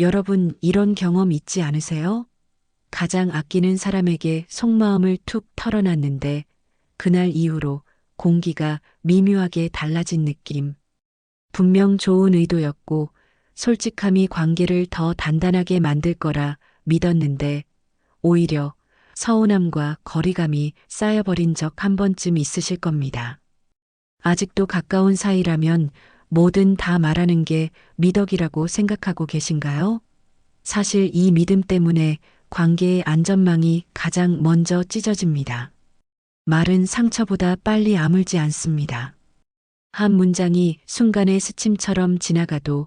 여러분 이런 경험 있지 않으세요? 가장 아끼는 사람에게 속마음을 툭 털어놨는데 그날 이후로 공기가 미묘하게 달라진 느낌. 분명 좋은 의도였고 솔직함이 관계를 더 단단하게 만들 거라 믿었는데 오히려 서운함과 거리감이 쌓여버린 적 한 번쯤 있으실 겁니다. 아직도 가까운 사이라면 뭐든 다 말하는 게 미덕이라고 생각하고 계신가요? 사실 이 믿음 때문에 관계의 안전망이 가장 먼저 찢어집니다. 말은 상처보다 빨리 아물지 않습니다. 한 문장이 순간의 스침처럼 지나가도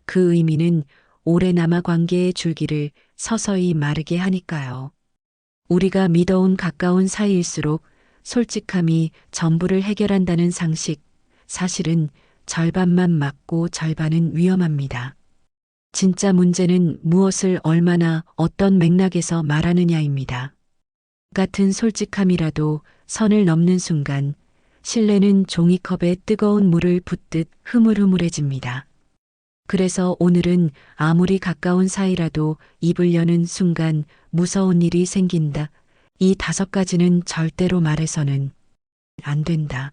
그 의미는 오래 남아 관계의 줄기를 서서히 마르게 하니까요. 우리가 믿어온 가까운 사이일수록 솔직함이 전부를 해결한다는 상식, 사실은 절반만 맞고 절반은 위험합니다. 진짜 문제는 무엇을 얼마나 어떤 맥락에서 말하느냐입니다. 같은 솔직함이라도 선을 넘는 순간 신뢰는 종이컵에 뜨거운 물을 붓듯 흐물흐물해집니다. 그래서 오늘은 아무리 가까운 사이라도 입을 여는 순간 무서운 일이 생긴다. 이 5가지는 절대로 말해서는 안 된다.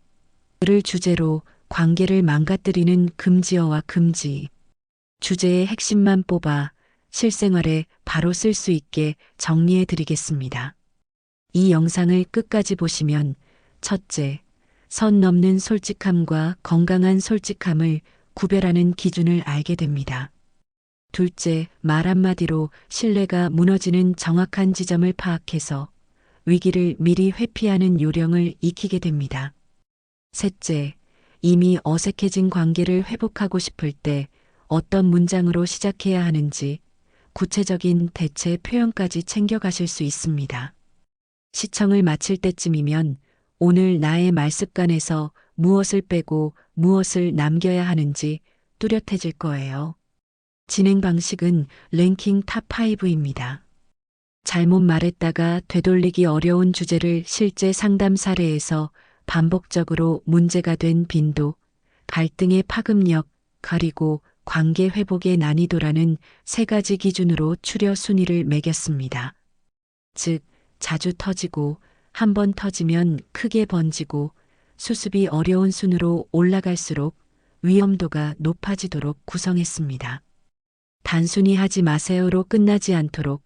를 주제로 관계를 망가뜨리는 금지어와 금지. 주제의 핵심만 뽑아 실생활에 바로 쓸 수 있게 정리해 드리겠습니다. 이 영상을 끝까지 보시면 첫째, 선 넘는 솔직함과 건강한 솔직함을 구별하는 기준을 알게 됩니다. 둘째, 말 한마디로 신뢰가 무너지는 정확한 지점을 파악해서 위기를 미리 회피하는 요령을 익히게 됩니다. 셋째, 이미 어색해진 관계를 회복하고 싶을 때 어떤 문장으로 시작해야 하는지 구체적인 대체 표현까지 챙겨가실 수 있습니다. 시청을 마칠 때쯤이면 오늘 나의 말습관에서 무엇을 빼고 무엇을 남겨야 하는지 뚜렷해질 거예요. 진행 방식은 랭킹 탑5입니다. 잘못 말했다가 되돌리기 어려운 주제를 실제 상담 사례에서 반복적으로 문제가 된 빈도, 갈등의 파급력, 그리고 관계 회복의 난이도라는 3가지 기준으로 추려 순위를 매겼습니다. 즉, 자주 터지고 한 번 터지면 크게 번지고 수습이 어려운 순으로 올라갈수록 위험도가 높아지도록 구성했습니다. 단순히 하지 마세요로 끝나지 않도록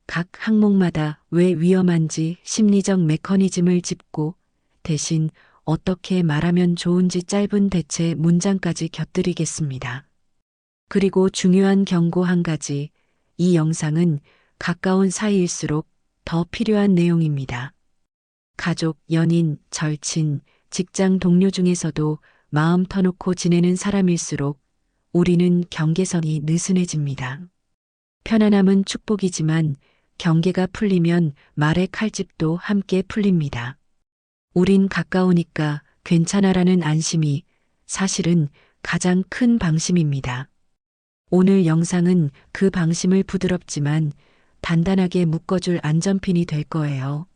각 항목마다 왜 위험한지 심리적 메커니즘을 짚고 대신 어떻게 말하면 좋은지 짧은 대체 문장까지 곁들이겠습니다. 그리고 중요한 경고 한 가지, 이 영상은 가까운 사이일수록 더 필요한 내용입니다. 가족, 연인, 절친, 직장 동료 중에서도 마음 터놓고 지내는 사람일수록 우리는 경계선이 느슨해집니다. 편안함은 축복이지만 경계가 풀리면 말의 칼집도 함께 풀립니다. 우린 가까우니까 괜찮아라는 안심이 사실은 가장 큰 방심입니다. 오늘 영상은 그 방심을 부드럽지만 단단하게 묶어줄 안전핀이 될 거예요.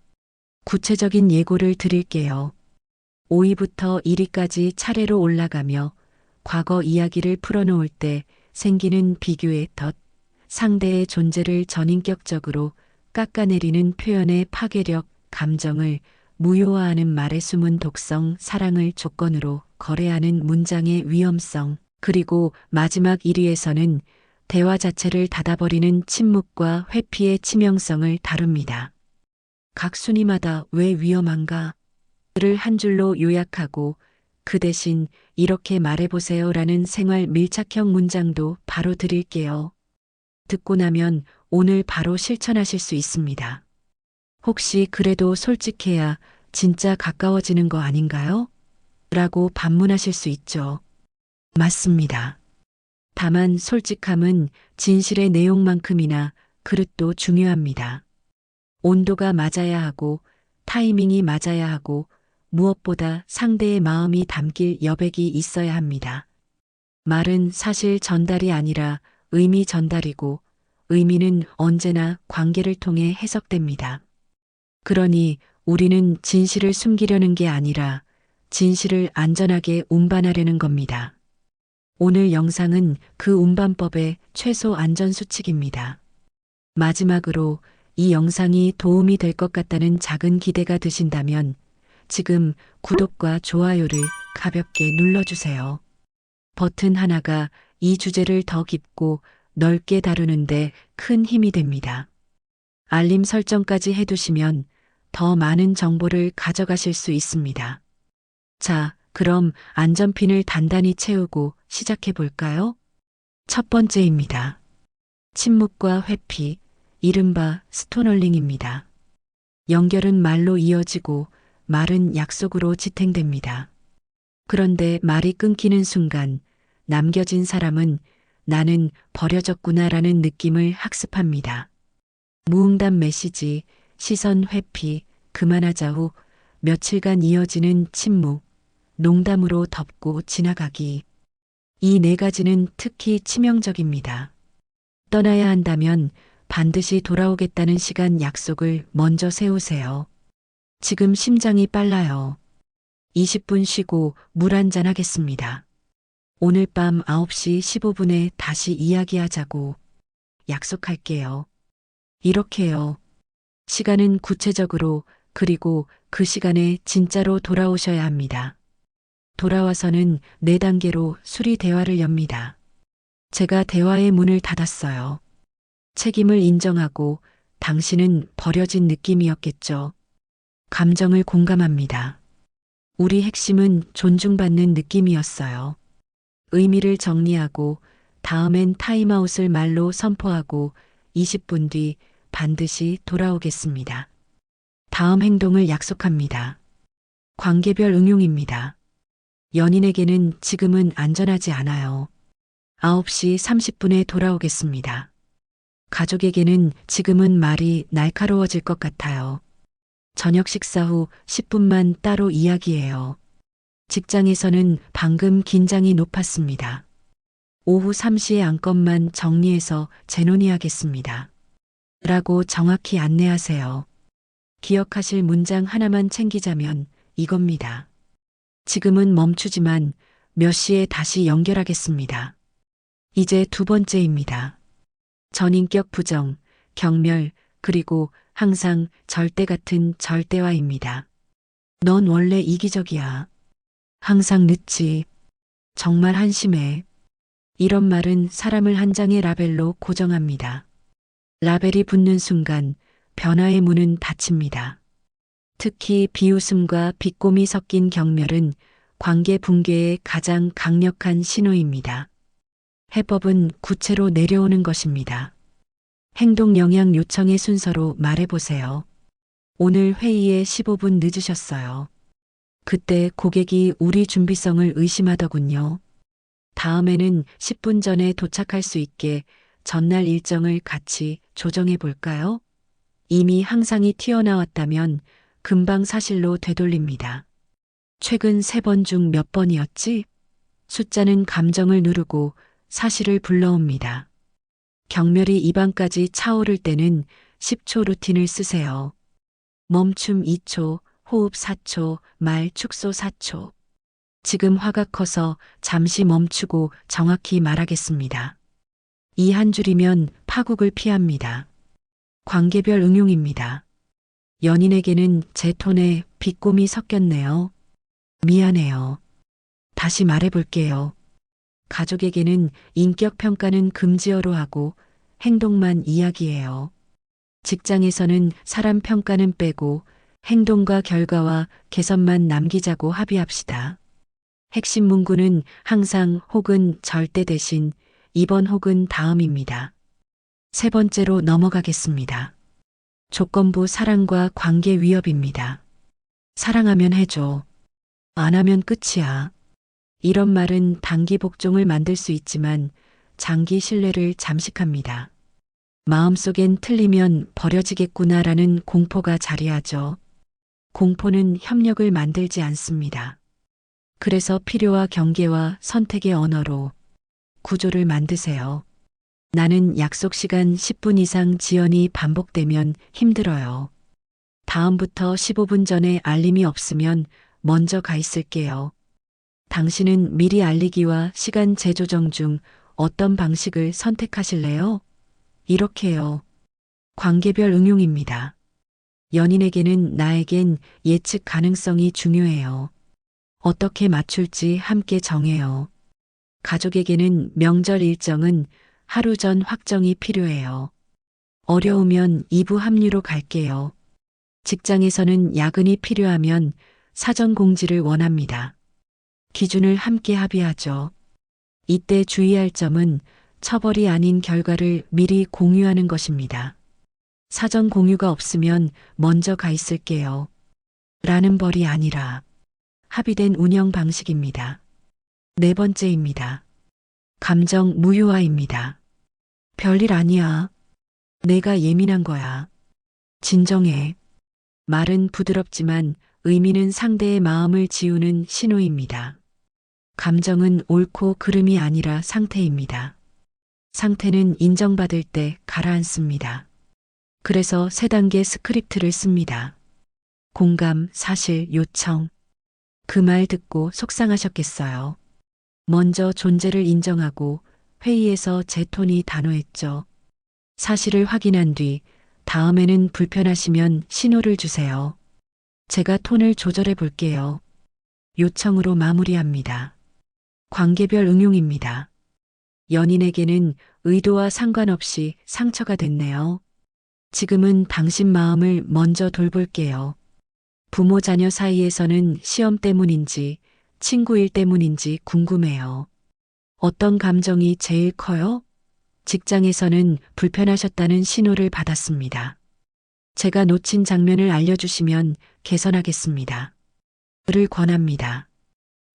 구체적인 예고를 드릴게요. 5위부터 1위까지 차례로 올라가며 과거 이야기를 풀어놓을 때 생기는 비교의 덫, 상대의 존재를 전인격적으로 깎아내리는 표현의 파괴력, 감정을 무효화하는 말의 숨은 독성, 사랑을 조건으로 거래하는 문장의 위험성, 그리고 마지막 1위에서는 대화 자체를 닫아버리는 침묵과 회피의 치명성을 다룹니다. 각 순위마다 왜 위험한가? 를 한 줄로 요약하고 그 대신 이렇게 말해보세요라는 생활 밀착형 문장도 바로 드릴게요. 듣고 나면 오늘 바로 실천하실 수 있습니다. 혹시 그래도 솔직해야 진짜 가까워지는 거 아닌가요? 라고 반문하실 수 있죠. 맞습니다. 다만 솔직함은 진실의 내용만큼이나 그릇도 중요합니다. 온도가 맞아야 하고 타이밍이 맞아야 하고 무엇보다 상대의 마음이 담길 여백이 있어야 합니다. 말은 사실 전달이 아니라 의미 전달이고 의미는 언제나 관계를 통해 해석됩니다. 그러니 우리는 진실을 숨기려는 게 아니라 진실을 안전하게 운반하려는 겁니다. 오늘 영상은 그 운반법의 최소 안전수칙입니다. 마지막으로 이 영상이 도움이 될 것 같다는 작은 기대가 드신다면 지금 구독과 좋아요를 가볍게 눌러주세요. 버튼 하나가 이 주제를 더 깊고 넓게 다루는데 큰 힘이 됩니다. 알림 설정까지 해두시면 더 많은 정보를 가져가실 수 있습니다. 자, 그럼 안전핀을 단단히 채우고 시작해 볼까요? 첫 번째입니다. 침묵과 회피, 이른바 스토널링입니다. 연결은 말로 이어지고 말은 약속으로 지탱됩니다. 그런데 말이 끊기는 순간 남겨진 사람은 나는 버려졌구나라는 느낌을 학습합니다. 무응답 메시지, 시선 회피, 그만하자 후 며칠간 이어지는 침묵, 농담으로 덮고 지나가기. 이 네 가지는 특히 치명적입니다. 떠나야 한다면 반드시 돌아오겠다는 시간 약속을 먼저 세우세요. 지금 심장이 빨라요. 20분 쉬고 물 한잔 하겠습니다. 오늘 밤 9시 15분에 다시 이야기하자고. 약속할게요. 이렇게요. 시간은 구체적으로 그리고 그 시간에 진짜로 돌아오셔야 합니다. 돌아와서는 4단계로 수리 대화를 엽니다. 제가 대화의 문을 닫았어요. 책임을 인정하고 당신은 버려진 느낌이었겠죠. 감정을 공감합니다. 우리 핵심은 존중받는 느낌이었어요. 의미를 정리하고 다음엔 타임아웃을 말로 선포하고 20분 뒤 반드시 돌아오겠습니다. 다음 행동을 약속합니다. 관계별 응용입니다. 연인에게는 지금은 안전하지 않아요. 9시 30분에 돌아오겠습니다. 가족에게는 지금은 말이 날카로워질 것 같아요. 저녁 식사 후 10분만 따로 이야기해요. 직장에서는 방금 긴장이 높았습니다. 오후 3시에 안건만 정리해서 재논의하겠습니다. 라고 정확히 안내하세요. 기억하실 문장 하나만 챙기자면 이겁니다. 지금은 멈추지만 몇 시에 다시 연결하겠습니다. 이제 두 번째입니다. 전인격 부정, 경멸, 그리고 항상 절대 같은 절대화입니다. 넌 원래 이기적이야. 항상 늦지. 정말 한심해. 이런 말은 사람을 한 장의 라벨로 고정합니다. 라벨이 붙는 순간 변화의 문은 닫힙니다. 특히 비웃음과 비꼬미 섞인 경멸은 관계 붕괴의 가장 강력한 신호입니다. 해법은 구체로 내려오는 것입니다. 행동 영향 요청의 순서로 말해보세요. 오늘 회의에 15분 늦으셨어요. 그때 고객이 우리 준비성을 의심하더군요. 다음에는 10분 전에 도착할 수 있게 전날 일정을 같이 조정해 볼까요? 이미 항상이 튀어나왔다면 금방 사실로 되돌립니다. 최근 3번 중 몇 번이었지? 숫자는 감정을 누르고 사실을 불러옵니다. 경멸이 입안까지 차오를 때는 10초 루틴을 쓰세요. 멈춤 2초, 호흡 4초, 말 축소 4초. 지금 화가 커서 잠시 멈추고 정확히 말하겠습니다. 이 한 줄이면 파국을 피합니다. 관계별 응용입니다. 연인에게는 제 톤에 비꼬미 섞였네요. 미안해요. 다시 말해볼게요. 가족에게는 인격 평가는 금지어로 하고 행동만 이야기해요. 직장에서는 사람 평가는 빼고 행동과 결과와 개선만 남기자고 합의합시다. 핵심 문구는 항상 혹은 절대 대신 이번 혹은 다음입니다. 세 번째로 넘어가겠습니다. 조건부 사랑과 관계 위협입니다. 사랑하면 해줘. 안 하면 끝이야. 이런 말은 단기 복종을 만들 수 있지만 장기 신뢰를 잠식합니다. 마음속엔 틀리면 버려지겠구나라는 공포가 자리하죠. 공포는 협력을 만들지 않습니다. 그래서 필요와 경계와 선택의 언어로 구조를 만드세요. 나는 약속 시간 10분 이상 지연이 반복되면 힘들어요. 다음부터 15분 전에 알림이 없으면 먼저 가 있을게요. 당신은 미리 알리기와 시간 재조정 중 어떤 방식을 선택하실래요? 이렇게요. 관계별 응용입니다. 연인에게는 나에겐 예측 가능성이 중요해요. 어떻게 맞출지 함께 정해요. 가족에게는 명절 일정은 하루 전 확정이 필요해요. 어려우면 2부 합류로 갈게요. 직장에서는 야근이 필요하면 사전 공지를 원합니다. 기준을 함께 합의하죠. 이때 주의할 점은 처벌이 아닌 결과를 미리 공유하는 것입니다. 사전 공유가 없으면 먼저 가 있을게요. 라는 벌이 아니라 합의된 운영 방식입니다. 네 번째입니다. 감정 무효화입니다. 별일 아니야. 내가 예민한 거야. 진정해. 말은 부드럽지만 의미는 상대의 마음을 지우는 신호입니다. 감정은 옳고 그름이 아니라 상태입니다. 상태는 인정받을 때 가라앉습니다. 그래서 세 단계 스크립트를 씁니다. 공감, 사실, 요청. 그 말 듣고 속상하셨겠어요. 먼저 존재를 인정하고 회의에서 제 톤이 단호했죠. 사실을 확인한 뒤 다음에는 불편하시면 신호를 주세요. 제가 톤을 조절해 볼게요. 요청으로 마무리합니다. 관계별 응용입니다. 연인에게는 의도와 상관없이 상처가 됐네요. 지금은 당신 마음을 먼저 돌볼게요. 부모 자녀 사이에서는 시험 때문인지 친구 일 때문인지 궁금해요. 어떤 감정이 제일 커요? 직장에서는 불편하셨다는 신호를 받았습니다. 제가 놓친 장면을 알려주시면 개선하겠습니다. 를 권합니다.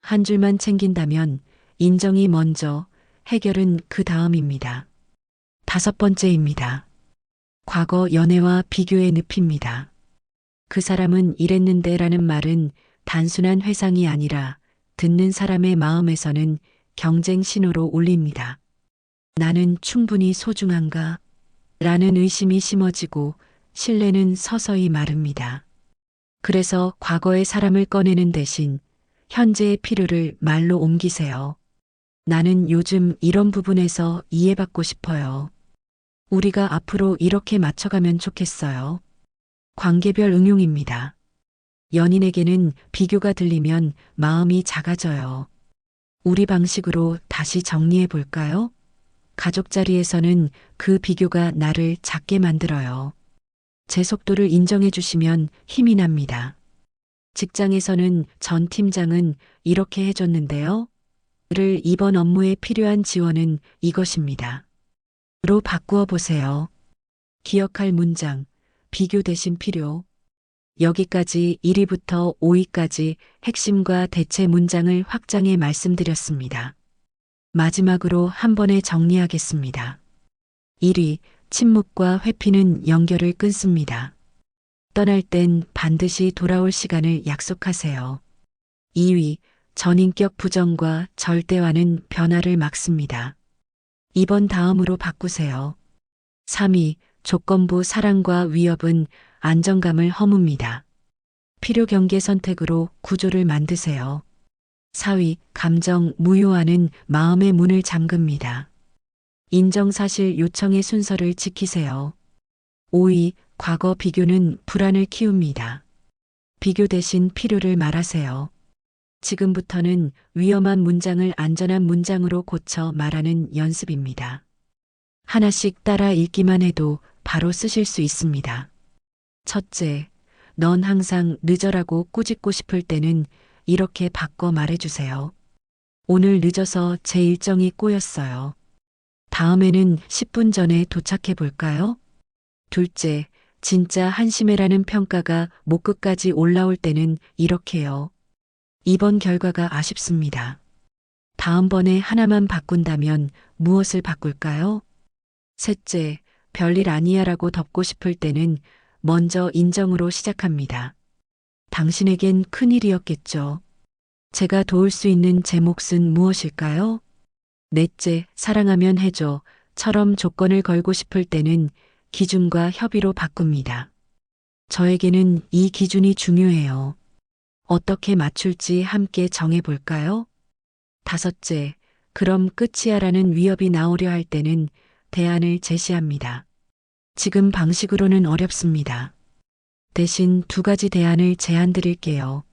한 줄만 챙긴다면 인정이 먼저, 해결은 그 다음입니다. 다섯 번째입니다. 과거 연애와 비교의 늪입니다. 그 사람은 이랬는데 라는 말은 단순한 회상이 아니라 듣는 사람의 마음에서는 경쟁 신호로 울립니다. 나는 충분히 소중한가? 라는 의심이 심어지고 신뢰는 서서히 마릅니다. 그래서 과거의 사람을 꺼내는 대신 현재의 필요를 말로 옮기세요. 나는 요즘 이런 부분에서 이해받고 싶어요. 우리가 앞으로 이렇게 맞춰가면 좋겠어요. 관계별 응용입니다. 연인에게는 비교가 들리면 마음이 작아져요. 우리 방식으로 다시 정리해 볼까요? 가족 자리에서는 그 비교가 나를 작게 만들어요. 제 속도를 인정해 주시면 힘이 납니다. 직장에서는 전 팀장은 이렇게 해줬는데요. 를 이번 업무에 필요한 지원은 이것입니다. 로 바꾸어 보세요. 기억할 문장, 비교 대신 필요. 여기까지 1위부터 5위까지 핵심과 대체 문장을 확장해 말씀드렸습니다. 마지막으로 한 번에 정리하겠습니다. 1위, 침묵과 회피는 연결을 끊습니다. 떠날 땐 반드시 돌아올 시간을 약속하세요. 2위, 전인격 부정과 절대화는 변화를 막습니다. 이번 다음으로 바꾸세요. 3위, 조건부 사랑과 위협은 안정감을 허뭅니다. 필요 경계 선택으로 구조를 만드세요. 4위, 감정 무효화는 마음의 문을 잠깁니다. 인정사실 요청의 순서를 지키세요. 5위, 과거 비교는 불안을 키웁니다. 비교 대신 필요를 말하세요. 지금부터는 위험한 문장을 안전한 문장으로 고쳐 말하는 연습입니다. 하나씩 따라 읽기만 해도 바로 쓰실 수 있습니다. 첫째, 넌 항상 늦어라고 꾸짖고 싶을 때는 이렇게 바꿔 말해주세요. 오늘 늦어서 제 일정이 꼬였어요. 다음에는 10분 전에 도착해 볼까요? 둘째, 진짜 한심해라는 평가가 목끝까지 올라올 때는 이렇게요. 이번 결과가 아쉽습니다. 다음번에 하나만 바꾼다면 무엇을 바꿀까요? 셋째, 별일 아니야라고 덮고 싶을 때는 먼저 인정으로 시작합니다. 당신에겐 큰일이었겠죠. 제가 도울 수 있는 제 몫은 무엇일까요? 넷째, 사랑하면 해줘. 처럼 조건을 걸고 싶을 때는 기준과 협의로 바꿉니다. 저에게는 이 기준이 중요해요. 어떻게 맞출지 함께 정해볼까요? 5째, 그럼 끝이야라는 위협이 나오려 할 때는 대안을 제시합니다. 지금 방식으로는 어렵습니다. 대신 2가지 대안을 제안 드릴게요.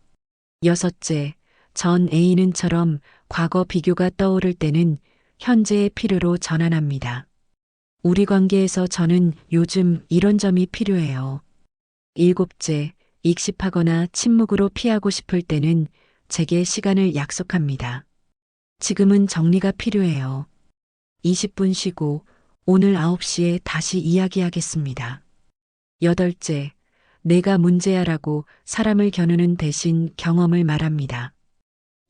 6째, 전 A는처럼 과거 비교가 떠오를 때는 현재의 필요로 전환합니다. 우리 관계에서 저는 요즘 이런 점이 필요해요. 7째, 익십하거나 침묵으로 피하고 싶을 때는 제게 시간을 약속합니다. 지금은 정리가 필요해요. 20분 쉬고 오늘 9시에 다시 이야기하겠습니다. 8째, 내가 문제야라고 사람을 겨누는 대신 경험을 말합니다.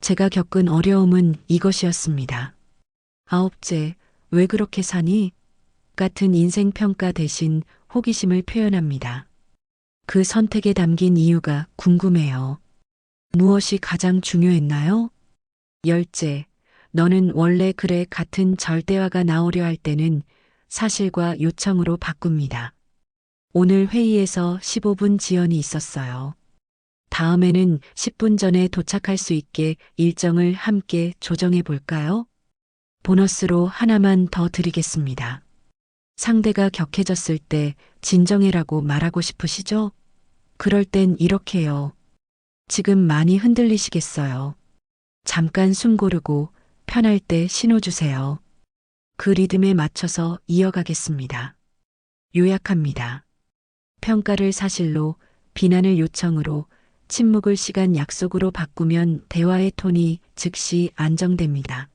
제가 겪은 어려움은 이것이었습니다. 9째, 왜 그렇게 사니? 같은 인생 평가 대신 호기심을 표현합니다. 그 선택에 담긴 이유가 궁금해요. 무엇이 가장 중요했나요? 10째, 너는 원래 그래 같은 절대화가 나오려 할 때는 사실과 요청으로 바꿉니다. 오늘 회의에서 15분 지연이 있었어요. 다음에는 10분 전에 도착할 수 있게 일정을 함께 조정해 볼까요? 보너스로 하나만 더 드리겠습니다. 상대가 격해졌을 때 진정해라고 말하고 싶으시죠? 그럴 땐 이렇게요. 지금 많이 흔들리시겠어요. 잠깐 숨 고르고 편할 때 신호 주세요. 그 리듬에 맞춰서 이어가겠습니다. 요약합니다. 평가를 사실로, 비난을 요청으로, 침묵을 시간 약속으로 바꾸면 대화의 톤이 즉시 안정됩니다.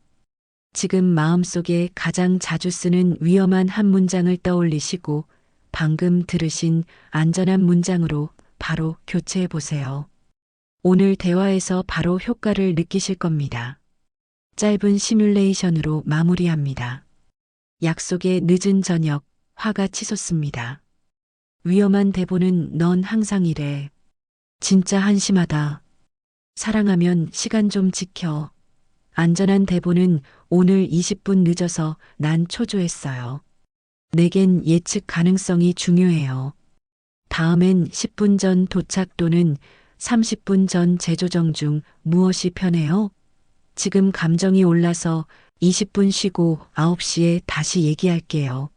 지금 마음속에 가장 자주 쓰는 위험한 한 문장을 떠올리시고 방금 들으신 안전한 문장으로 바로 교체해 보세요. 오늘 대화에서 바로 효과를 느끼실 겁니다. 짧은 시뮬레이션으로 마무리합니다. 약속의 늦은 저녁, 화가 치솟습니다. 위험한 대본은 넌 항상 이래. 진짜 한심하다. 사랑하면 시간 좀 지켜. 안전한 대본은 오늘 20분 늦어서 난 초조했어요. 내겐 예측 가능성이 중요해요. 다음엔 10분 전 도착 또는 30분 전 재조정 중 무엇이 편해요? 지금 감정이 올라서 20분 쉬고 9시에 다시 얘기할게요.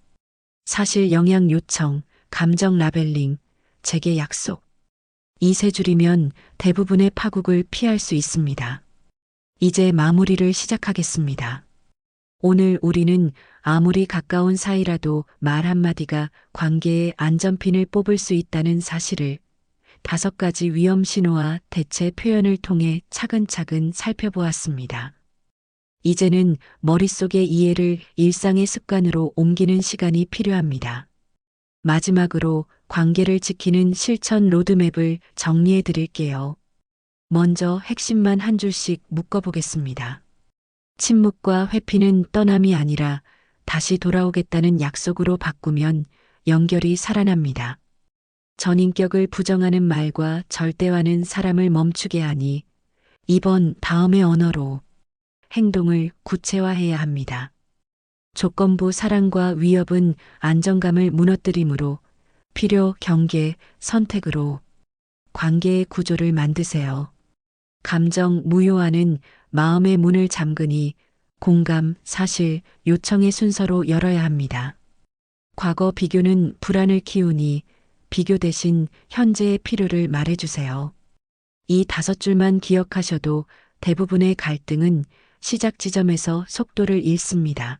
사실 영향 요청, 감정 라벨링, 제게 약속. 이 3줄이면 대부분의 파국을 피할 수 있습니다. 이제 마무리를 시작하겠습니다. 오늘 우리는 아무리 가까운 사이라도 말 한마디가 관계의 안전핀을 뽑을 수 있다는 사실을 5가지 위험 신호와 대체 표현을 통해 차근차근 살펴보았습니다. 이제는 머릿속의 이해를 일상의 습관으로 옮기는 시간이 필요합니다. 마지막으로 관계를 지키는 실천 로드맵을 정리해 드릴게요. 먼저 핵심만 한 줄씩 묶어보겠습니다. 침묵과 회피는 떠남이 아니라 다시 돌아오겠다는 약속으로 바꾸면 연결이 살아납니다. 전인격을 부정하는 말과 절대화는 사람을 멈추게 하니 2번 다음의 언어로 행동을 구체화해야 합니다. 조건부 사랑과 위협은 안정감을 무너뜨리므로 필요, 경계, 선택으로 관계의 구조를 만드세요. 감정 무효화는 마음의 문을 잠그니 공감, 사실, 요청의 순서로 열어야 합니다. 과거 비교는 불안을 키우니 비교 대신 현재의 필요를 말해주세요. 이 5줄만 기억하셔도 대부분의 갈등은 시작 지점에서 속도를 잃습니다.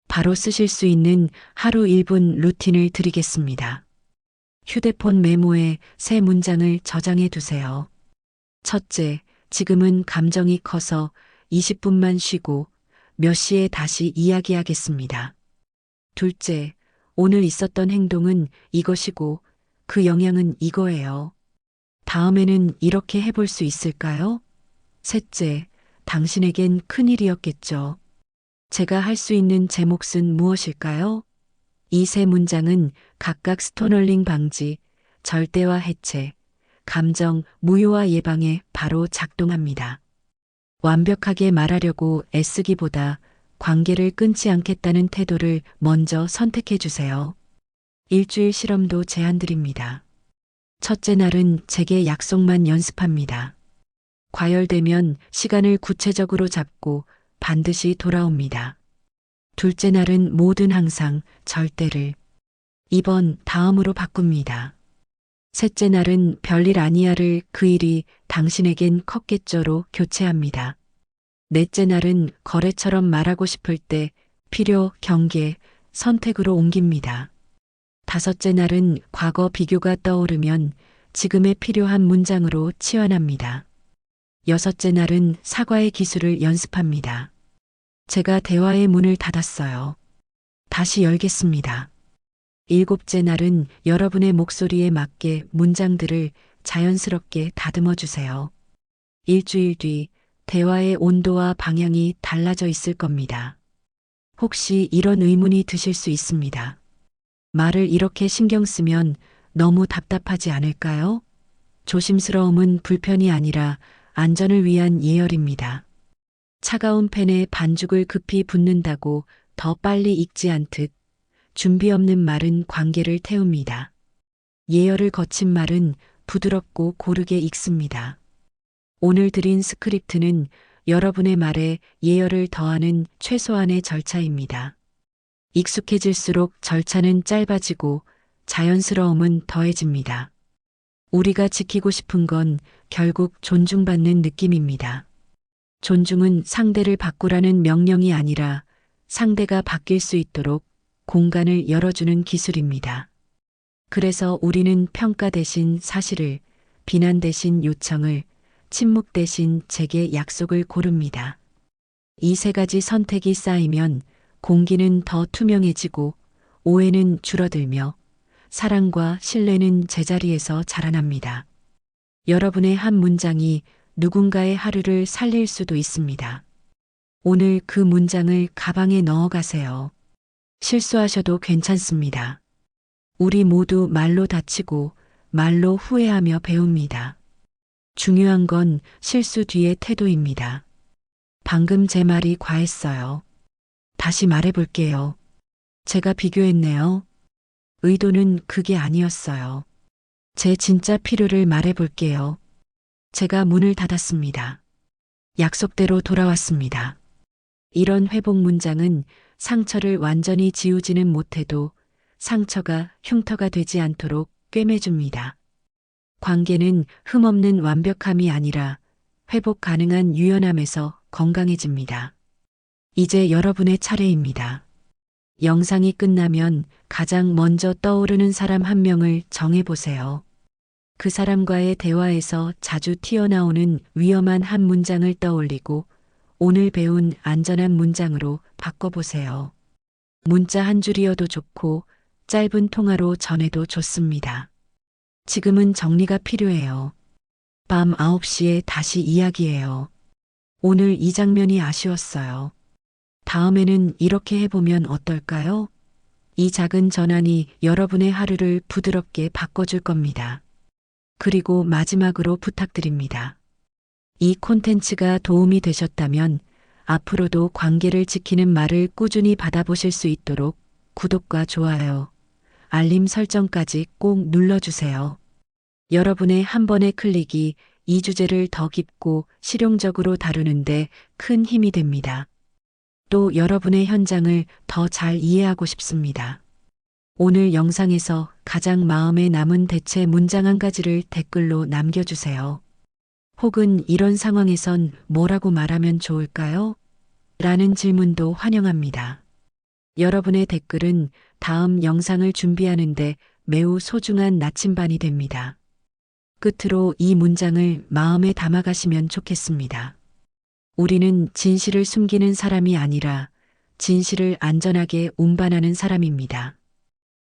바로 쓰실 수 있는 하루 1분 루틴을 드리겠습니다. 휴대폰 메모에 새 문장을 저장해 두세요. 첫째, 지금은 감정이 커서 20분만 쉬고 몇 시에 다시 이야기하겠습니다. 둘째, 오늘 있었던 행동은 이것이고 그 영향은 이거예요. 다음에는 이렇게 해볼 수 있을까요? 셋째, 당신에겐 큰일이었겠죠. 제가 할 수 있는 제 몫은 무엇일까요? 이 3문장은 각각 스토널링 방지, 절대화 해체, 감정 무효화 예방에 바로 작동합니다. 완벽하게 말하려고 애쓰기보다 관계를 끊지 않겠다는 태도를 먼저 선택해 주세요. 일주일 실험도 제안 드립니다. 첫째 날은 제게 약속만 연습합니다. 과열되면 시간을 구체적으로 잡고 반드시 돌아옵니다. 둘째 날은 뭐든 항상 절대를 이번 다음으로 바꿉니다. 셋째 날은 별일 아니야를 그 일이 당신에겐 컸겠죠로 교체합니다. 넷째 날은 거래처럼 말하고 싶을 때 필요, 경계, 선택으로 옮깁니다. 다섯째 날은 과거 비교가 떠오르면 지금에 필요한 문장으로 치환합니다. 여섯째 날은 사과의 기술을 연습합니다. 제가 대화의 문을 닫았어요. 다시 열겠습니다. 일곱째 날은 여러분의 목소리에 맞게 문장들을 자연스럽게 다듬어 주세요. 일주일 뒤 대화의 온도와 방향이 달라져 있을 겁니다. 혹시 이런 의문이 드실 수 있습니다. 말을 이렇게 신경 쓰면 너무 답답하지 않을까요? 조심스러움은 불편이 아니라 안전을 위한 예열입니다. 차가운 팬에 반죽을 급히 붓는다고 더 빨리 익지 않듯 준비 없는 말은 관계를 태웁니다. 예열을 거친 말은 부드럽고 고르게 익습니다. 오늘 드린 스크립트는 여러분의 말에 예열을 더하는 최소한의 절차입니다. 익숙해질수록 절차는 짧아지고 자연스러움은 더해집니다. 우리가 지키고 싶은 건 결국 존중받는 느낌입니다. 존중은 상대를 바꾸라는 명령이 아니라 상대가 바뀔 수 있도록 공간을 열어주는 기술입니다. 그래서 우리는 평가 대신 사실을, 비난 대신 요청을, 침묵 대신 제게 약속을 고릅니다. 이 세 가지 선택이 쌓이면 공기는 더 투명해지고 오해는 줄어들며 사랑과 신뢰는 제자리에서 자라납니다. 여러분의 한 문장이 누군가의 하루를 살릴 수도 있습니다. 오늘 그 문장을 가방에 넣어 가세요. 실수하셔도 괜찮습니다. 우리 모두 말로 다치고 말로 후회하며 배웁니다. 중요한 건 실수 뒤의 태도입니다. 방금 제 말이 과했어요. 다시 말해볼게요. 제가 비교했네요. 의도는 그게 아니었어요. 제 진짜 필요를 말해볼게요. 제가 문을 닫았습니다. 약속대로 돌아왔습니다. 이런 회복 문장은 상처를 완전히 지우지는 못해도 상처가 흉터가 되지 않도록 꿰매줍니다. 관계는 흠없는 완벽함이 아니라 회복 가능한 유연함에서 건강해집니다. 이제 여러분의 차례입니다. 영상이 끝나면 가장 먼저 떠오르는 사람 한 명을 정해보세요. 그 사람과의 대화에서 자주 튀어나오는 위험한 한 문장을 떠올리고 오늘 배운 안전한 문장으로 바꿔보세요. 문자 한 줄이어도 좋고 짧은 통화로 전해도 좋습니다. 지금은 정리가 필요해요. 밤 9시에 다시 이야기해요. 오늘 이 장면이 아쉬웠어요. 다음에는 이렇게 해보면 어떨까요? 이 작은 전환이 여러분의 하루를 부드럽게 바꿔줄 겁니다. 그리고 마지막으로 부탁드립니다. 이 콘텐츠가 도움이 되셨다면 앞으로도 관계를 지키는 말을 꾸준히 받아보실 수 있도록 구독과 좋아요, 알림 설정까지 꼭 눌러주세요. 여러분의 한 번의 클릭이 이 주제를 더 깊고 실용적으로 다루는데 큰 힘이 됩니다. 또 여러분의 현장을 더 잘 이해하고 싶습니다. 오늘 영상에서 가장 마음에 남은 대체 문장 한 가지를 댓글로 남겨주세요. 혹은 이런 상황에선 뭐라고 말하면 좋을까요? 라는 질문도 환영합니다. 여러분의 댓글은 다음 영상을 준비하는데 매우 소중한 나침반이 됩니다. 끝으로 이 문장을 마음에 담아가시면 좋겠습니다. 우리는 진실을 숨기는 사람이 아니라 진실을 안전하게 운반하는 사람입니다.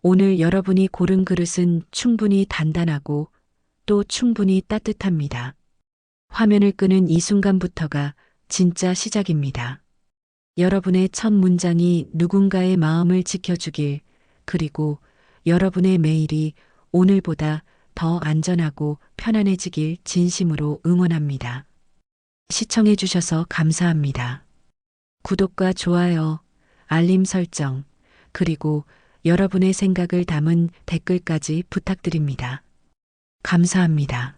오늘 여러분이 고른 그릇은 충분히 단단하고 또 충분히 따뜻합니다. 화면을 끄는 이 순간부터가 진짜 시작입니다. 여러분의 첫 문장이 누군가의 마음을 지켜주길, 그리고 여러분의 매일이 오늘보다 더 안전하고 편안해지길 진심으로 응원합니다. 시청해 주셔서 감사합니다. 구독과 좋아요, 알림 설정, 그리고 여러분의 생각을 담은 댓글까지 부탁드립니다. 감사합니다.